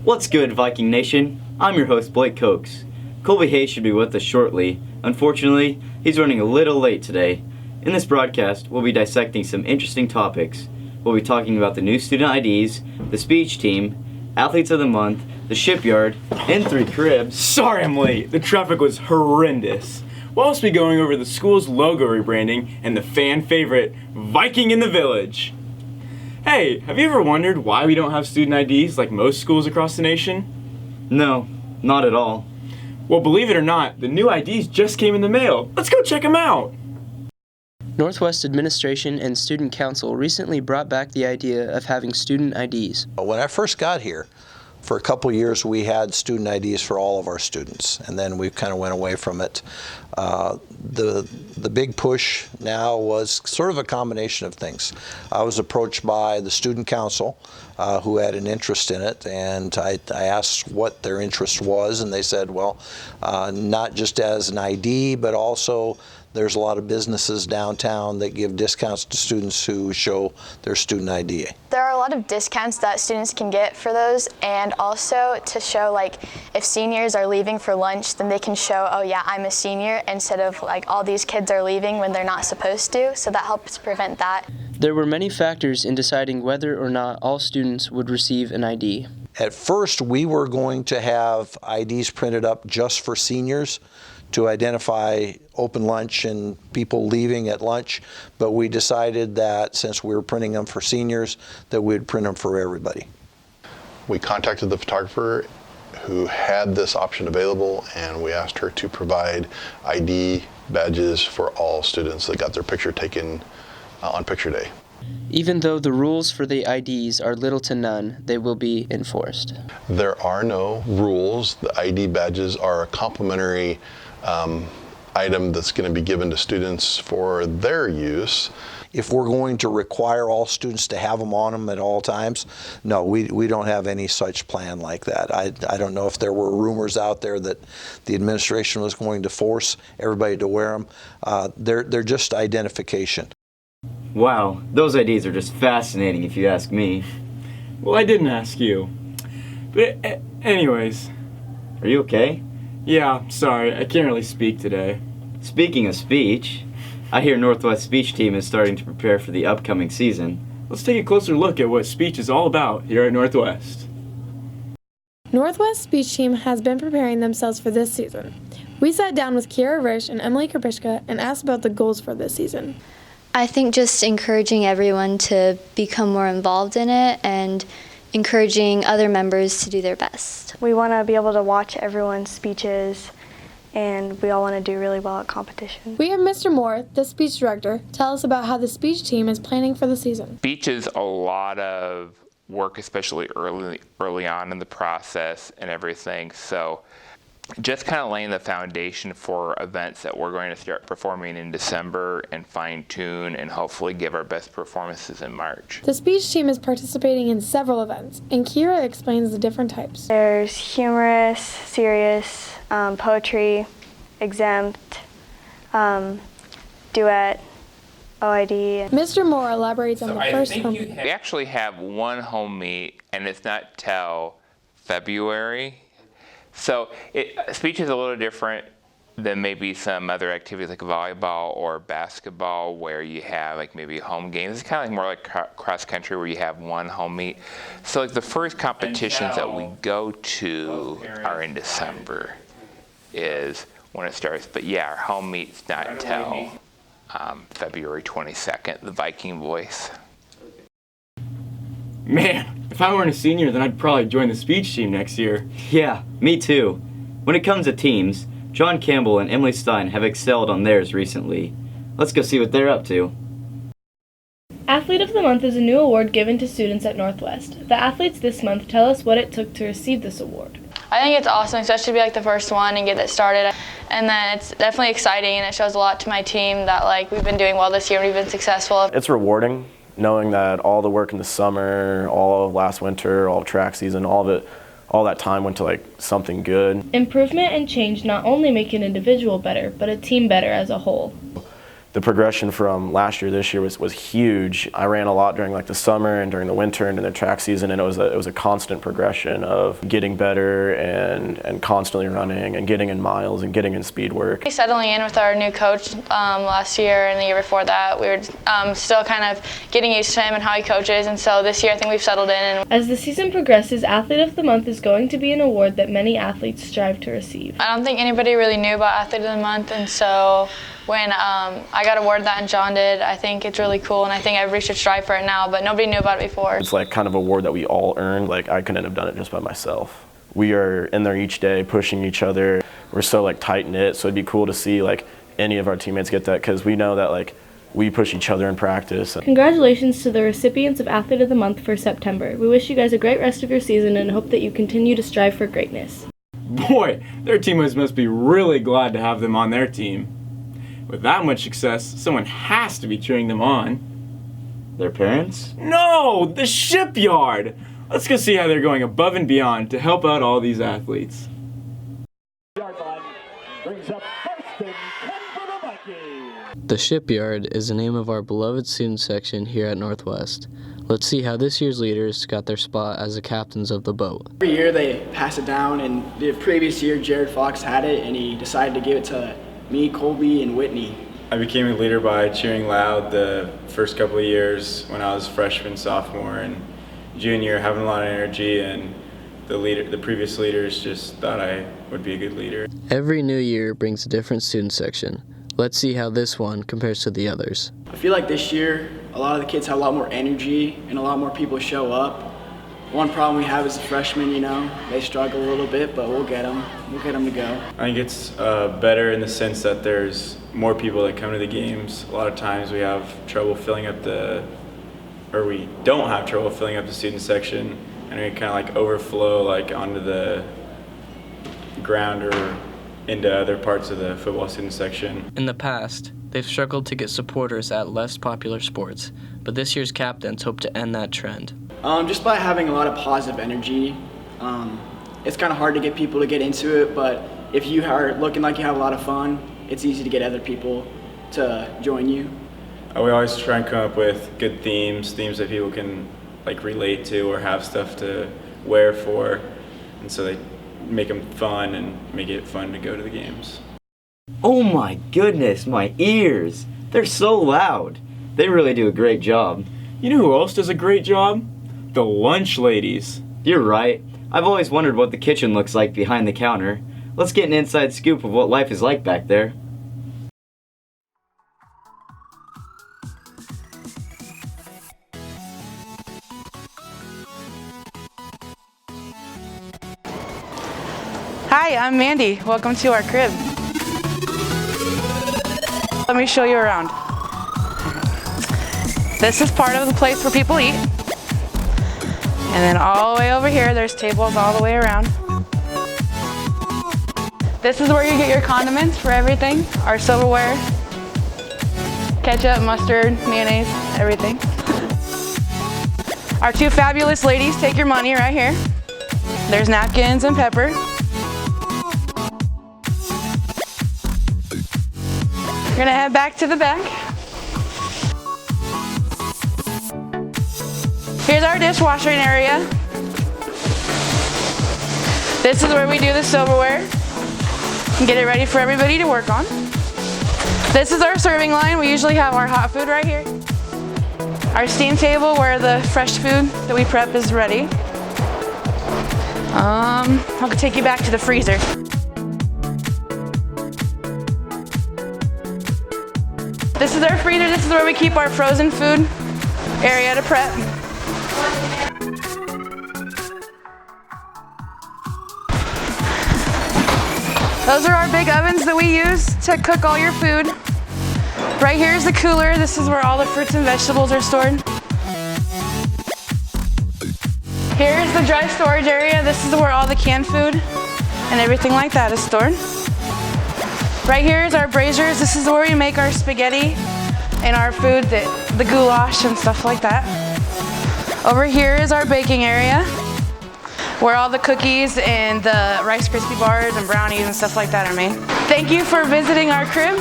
What's good, Viking Nation? I'm your host, Blake Kokes. Colby Hayes should be with us shortly. Unfortunately, he's running a little late today. In this broadcast, we'll be dissecting some interesting topics. We'll be talking about the new Student Ids, the speech team, Athletes of the Month, the Shipyard, and 3 cribs. Sorry I'm late. The traffic was horrendous. We'll also be going over the school's logo rebranding and the fan favorite, Viking in the Village. Hey, have you ever wondered why we don't have student IDs like most schools across the nation? No, not at all. Well, believe it or not, the new IDs just came in the mail. Let's go check them out. Northwest Administration and Student Council recently brought back the idea of having student IDs. When I first got here, for a couple years we had student IDs for all of our students, and then we kind of went away from it. The big push now was sort of a combination of things. I was approached by the Student Council who had an interest in it, and I asked what their interest was, and they said, well, not just as an ID, but also there's a lot of businesses downtown that give discounts to students who show their student ID. There are a lot of discounts that students can get for those, and also to show, like, if seniors are leaving for lunch, then they can show, oh yeah, I'm a senior, instead of like all these kids are leaving when they're not supposed to, so that helps prevent that. There were many factors in deciding whether or not all students would receive an ID. At first, we were going to have IDs printed up just for seniors to identify open lunch and people leaving at lunch, but we decided that since we were printing them for seniors, that we'd print them for everybody. We contacted the photographer who had this option available, and we asked her to provide ID badges for all students that got their picture taken on picture day. Even though the rules for the IDs are little to none, they will be enforced. There are no rules. The ID badges are a complimentary item that's going to be given to students for their use. If we're going to require all students to have them on them at all times, no, we don't have any such plan like that. I don't know if there were rumors out there that the administration was going to force everybody to wear them. They're just identification. Wow, those IDs are just fascinating if you ask me. Well, I didn't ask you. But anyways. Are you okay? Yeah, sorry, I can't really speak today. Speaking of speech, I hear Northwest Speech Team is starting to prepare for the upcoming season. Let's take a closer look at what speech is all about here at Northwest. Northwest Speech Team has been preparing themselves for this season. We sat down with Kiera Risch and Emily Krapishka and asked about the goals for this season. I think just encouraging everyone to become more involved in it and encouraging other members to do their best. We want to be able to watch everyone's speeches, and we all want to do really well at competition. We have Mr. Moore, the speech director, tell us about how the speech team is planning for the season. Speech is a lot of work, especially early on in the process and everything. So just kind of laying the foundation for events that we're going to start performing in December and fine-tune and hopefully give our best performances in March. The speech team is participating in several events, and Kiera explains the different types. There's humorous, serious, poetry, exempt, duet, OID. Mr. Moore elaborates on the first home meet. We actually have one home meet, and it's not till February. So speech is a little different than maybe some other activities like volleyball or basketball where you have like maybe home games. It's kind of like more like cross country where you have one home meet. So like the first competitions that we go to are in December is when it starts. But yeah, our home meet's not until February 22nd, the Viking voice. Man, if I weren't a senior, then I'd probably join the speech team next year. Yeah, me too. When it comes to teams, John Campbell and Emily Stein have excelled on theirs recently. Let's go see what they're up to. Athlete of the Month is a new award given to students at Northwest. The athletes this month tell us what it took to receive this award. I think it's awesome, especially to be like the first one and get that started. And then it's definitely exciting, and it shows a lot to my team that like we've been doing well this year and we've been successful. It's rewarding knowing that all the work in the summer, all of last winter, all of track season, all of it, all that time went to like something good. Improvement and change not only make an individual better, but a team better as a whole. the progression from last year to this year was huge. I ran a lot during like the summer and during the winter and in the track season, and it was a constant progression of getting better and constantly running and getting in miles and getting in speed work. Settling in with our new coach last year and the year before that, we were still kind of getting used to him and how he coaches, and so this year I think we've settled in. And As the season progresses, Athlete of the Month is going to be an award that many athletes strive to receive. I don't think anybody really knew about Athlete of the Month, and so when I got awarded that and John did, I think it's really cool, and I think everybody should strive for it now, but nobody knew about it before. It's like kind of a award that we all earned. Like I couldn't have done it just by myself. We are in there each day pushing each other. We're so like tight knit, so it'd be cool to see like any of our teammates get that, because we know that like we push each other in practice. Congratulations to the recipients of Athlete of the Month for September. We wish you guys a great rest of your season and hope that you continue to strive for greatness. Boy, their teammates must be really glad to have them on their team. With that much success, someone has to be cheering them on. Their parents? No, the Shipyard! Let's go see how they're going above and beyond to help out all these athletes. The Shipyard is the name of our beloved student section here at Northwest. Let's see how this year's leaders got their spot as the captains of the boat. Every year they pass it down, and the previous year Jared Fox had it, and he decided to give it to me, Colby, and Whitney. I became a leader by cheering loud the first couple of years when I was freshman, sophomore, and junior, having a lot of energy, and the previous leaders just thought I would be a good leader. Every new year brings a different student section. Let's see how this one compares to the others. I feel like this year a lot of the kids have a lot more energy and a lot more people show up. One problem we have is the freshmen, they struggle a little bit, but we'll get them. We'll get them to go. I think it's better in the sense that there's more people that come to the games. A lot of times we have trouble filling up we don't have trouble filling up the student section, and we kind of like overflow like onto the ground or into other parts of the football student section. In the past, they've struggled to get supporters at less popular sports, but this year's captains hope to end that trend. Just by having a lot of positive energy, it's kind of hard to get people to get into it, but if you are looking like you have a lot of fun, it's easy to get other people to join you. We always try and come up with good themes that people can like relate to or have stuff to wear for, and so they make them fun and make it fun to go to the games. Oh my goodness, my ears! They're so loud. They really do a great job. You know who else does a great job? The lunch ladies. You're right. I've always wondered what the kitchen looks like behind the counter. Let's get an inside scoop of what life is like back there. Hi, I'm Mandy. Welcome to our crib. Let me show you around. This is part of the place where people eat. And then all the way over here, there's tables all the way around. This is where you get your condiments for everything. Our silverware, ketchup, mustard, mayonnaise, everything. Our two fabulous ladies take your money right here. There's napkins and pepper. We're gonna head back to the back. Here's our dishwashing area. This is where we do the silverware and get it ready for everybody to work on. This is our serving line. We usually have our hot food right here. Our steam table where the fresh food that we prep is ready. I'll take you back to the freezer. This is our freezer. This is where we keep our frozen food area to prep. Those are our big ovens that we use to cook all your food. Right here is the cooler. This is where all the fruits and vegetables are stored. Here's the dry storage area. This is where all the canned food and everything like that is stored. Right here is our braziers. This is where we make our spaghetti and our food, the goulash and stuff like that. Over here is our baking area, where all the cookies and the Rice Krispie bars and brownies and stuff like that are made. Thank you for visiting our crib.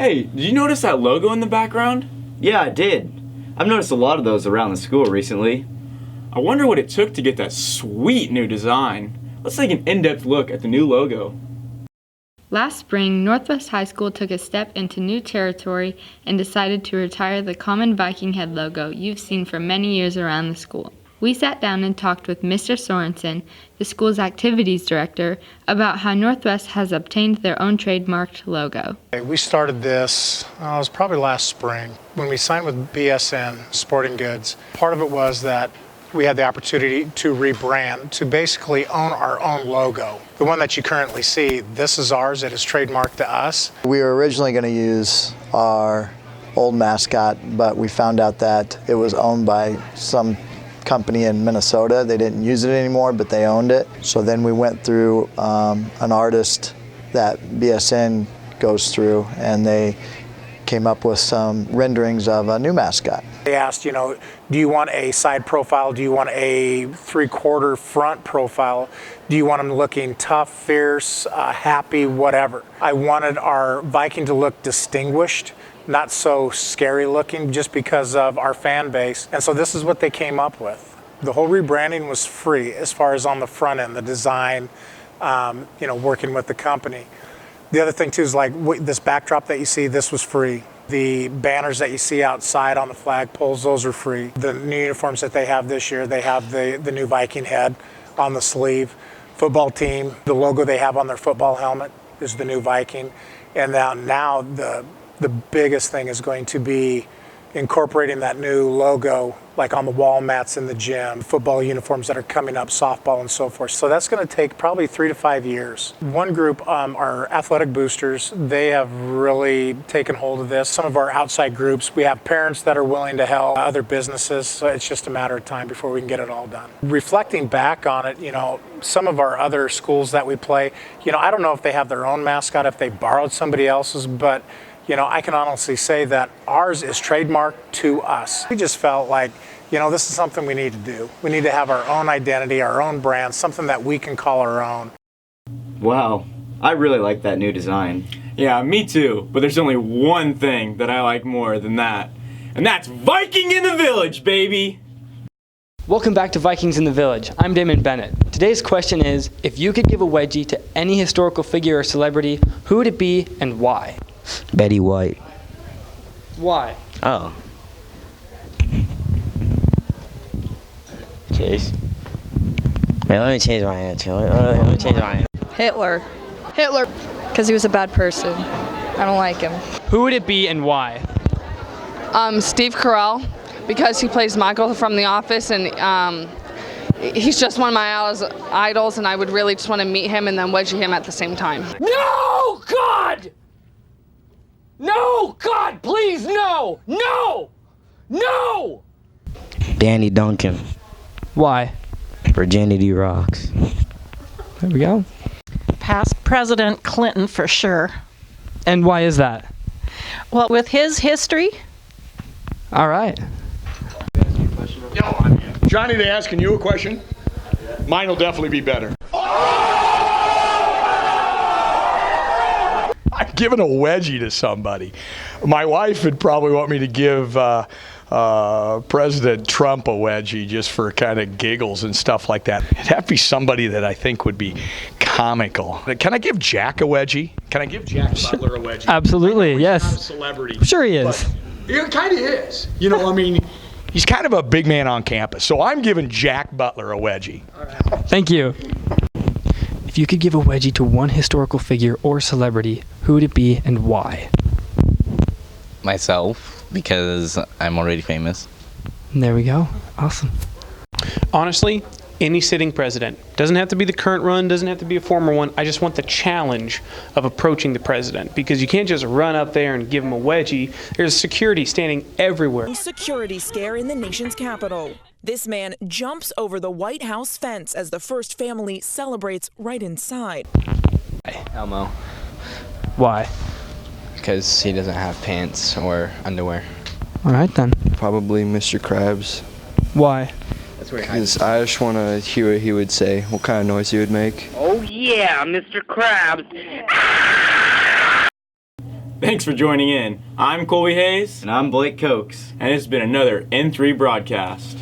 Hey, did you notice that logo in the background? Yeah, I did. I've noticed a lot of those around the school recently. I wonder what it took to get that sweet new design. Let's take an in-depth look at the new logo. Last spring, Northwest High School took a step into new territory and decided to retire the common Viking head logo you've seen for many years around the school. We sat down and talked with Mr. Sorensen, the school's activities director, about how Northwest has obtained their own trademarked logo. We started this, it was probably last spring, when we signed with BSN Sporting Goods. Part of it was that we had the opportunity to rebrand, to basically own our own logo. The one that you currently see, this is ours, it is trademarked to us. We were originally going to use our old mascot, but we found out that it was owned by some company in Minnesota. They didn't use it anymore, but they owned it. So then we went through an artist that BSN goes through, and they came up with some renderings of a new mascot. They asked, do you want a side profile? Do you want a 3/4 front profile? Do you want them looking tough, fierce, happy, whatever? I wanted our Viking to look distinguished, not so scary looking, just because of our fan base. And so this is what they came up with. The whole rebranding was free as far as on the front end, the design, working with the company. The other thing too is like this backdrop that you see, this was free. The banners that you see outside on the flagpoles, those are free. The new uniforms that they have this year, they have the new Viking head on the sleeve. Football team, the logo they have on their football helmet is the new Viking. And now the biggest thing is going to be incorporating that new logo, like on the wall mats in the gym, football uniforms that are coming up, softball and so forth. So that's going to take probably 3 to 5 years. One group, our athletic boosters, they have really taken hold of this. Some of our outside groups, we have parents that are willing to help, other businesses, so it's just a matter of time before we can get it all done. Reflecting back on it, some of our other schools that we play, I don't know if they have their own mascot, if they borrowed somebody else's, but I can honestly say that ours is trademarked to us. We just felt like, this is something we need to do. We need to have our own identity, our own brand, something that we can call our own. Wow, I really like that new design. Yeah, me too, but there's only one thing that I like more than that, and that's Viking in the Village, baby! Welcome back to Vikings in the Village. I'm Damon Bennett. Today's question is, if you could give a wedgie to any historical figure or celebrity, who would it be and why? Betty White. Why? Oh. Jeez. Wait, let me change my answer. Let me change my answer. Hitler. Hitler. Because he was a bad person. I don't like him. Who would it be and why? Steve Carell, because he plays Michael from The Office, and he's just one of my idols, and I would really just want to meet him and then wedgie him at the same time. No, God! No, God, please, no! No! No! Danny Duncan. Why? Virginity rocks. There we go. Past President Clinton for sure. And why is that? Well, with his history. All right. Johnny, they asking you a question? Mine will definitely be better. I'm giving a wedgie to somebody. My wife would probably want me to give President Trump a wedgie just for kind of giggles and stuff like that. It'd have to be somebody that I think would be comical. Can I give Jack a wedgie? Can I give Jack Butler a wedgie? Absolutely, yes. He's not a celebrity. Sure he is. He kind of is. He's kind of a big man on campus. So I'm giving Jack Butler a wedgie. All right. Thank you. If you could give a wedgie to one historical figure or celebrity, who would it be and why? Myself, because I'm already famous. There we go. Awesome. Honestly, any sitting president. Doesn't have to be the current run, doesn't have to be a former one. I just want the challenge of approaching the president, because you can't just run up there and give him a wedgie. There's security standing everywhere. Security scare in the nation's capital. This man jumps over the White House fence as the first family celebrates right inside. Elmo. Why? Because he doesn't have pants or underwear. All right then. Probably Mr. Krabs. Why? That's where he Because I just want to hear what he would say, what kind of noise he would make. Oh yeah, Mr. Krabs. Thanks for joining in. I'm Colby Hayes. And I'm Blake Kokes. And it's been another N3 broadcast.